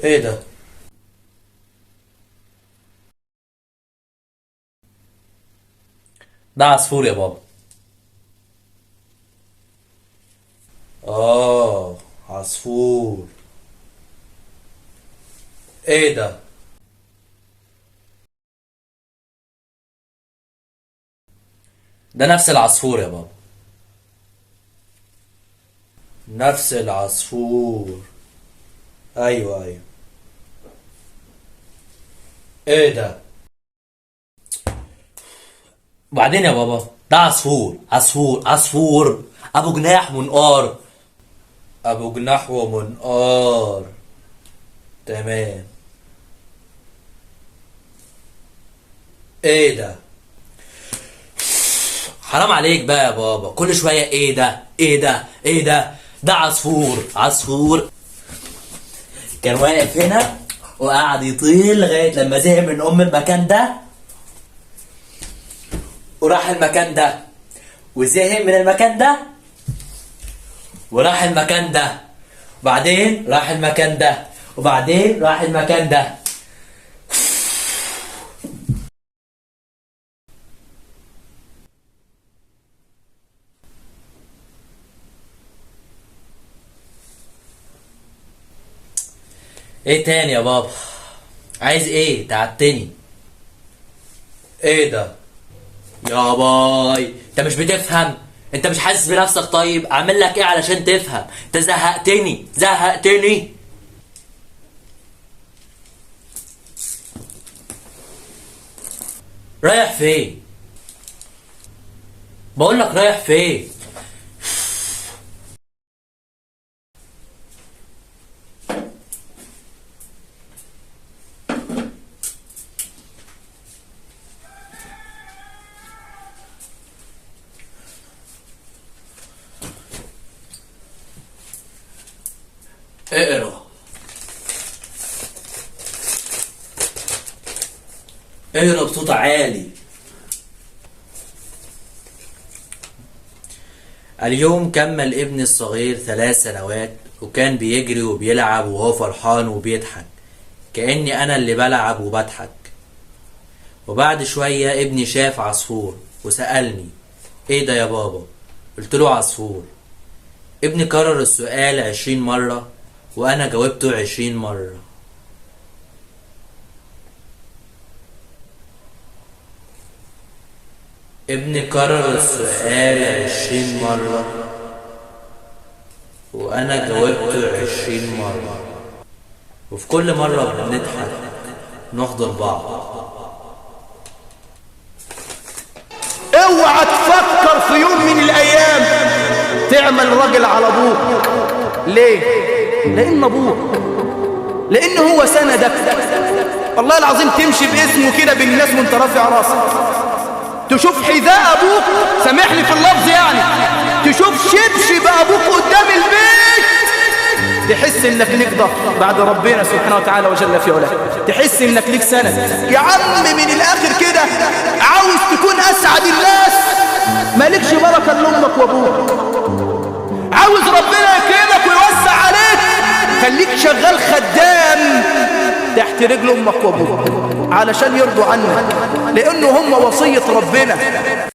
ايه ده؟ ده عصفور يا بابا. اه، عصفور. ايه ده؟ ده نفس العصفور يا بابا. نفس العصفور. ايوه ايوه. ايه ده؟ وبعدين يا بابا، ده عصفور عصفور عصفور، ابو جناح منقار. ابو جناح ومنقار. تمام. ايه ده؟ حرام عليك بقى يا بابا، كل شوية ايه ده ايه ده ايه ده. ده عصفور عصفور. كان واقف هنا وقعد يطير لغاية لما زهق من المكان ده، وراح المكان ده، وزهق من المكان ده، وراح المكان ده، وبعدين راح المكان ده، وبعدين راح المكان ده. ايه تاني يا بابا؟ عايز ايه؟ تعبتني. ايه ده؟ يا باي، انت مش بتفهم؟ انت مش حاسس بنفسك؟ طيب اعمل لك ايه علشان تفهم؟ انت زهقتني زهقتني. رايح فين؟ بقول لك رايح فين؟ اقرا. اقرا بصوت عالي. اليوم كمل ابني الصغير 3 سنوات، وكان بيجري وبيلعب وهو فرحان وبيضحك، كأني أنا اللي بلعب وبضحك. وبعد شوية ابني شاف عصفور وسألني: ايه ده يا بابا؟ قلت له: عصفور. ابني كرر السؤال 20 مرة، وأنا جاوبته 20 مرة. ابني كرر السؤال 20 مرة، وأنا جاوبته 20 مرة. وفي كل مرة بنضحك، نحضن بعض. اوعى تفكر في يوم من الايام تعمل راجل على ابوك. ليه؟ لان ابوك، لان هو سندك. والله العظيم تمشي باسمه كده بالناس وانت رافع راسك، تشوف حذاء ابوك، سامحني في اللفظ يعني، تشوف شبشب ابوك قدام البيت، تحس انك ليك ظهر بعد ربنا سبحانه وتعالى وجل في علاه، تحس انك ليك سند. يا عم من الاخر كده، عاوز تكون اسعد الناس، مالكش بركه لامك وابوك. عاوز ربنا يكرمك ويوسع عليك، خليك شغال خدام تحت رجل امك وابوك علشان يرضوا عنك، لانه هم وصيه ربنا.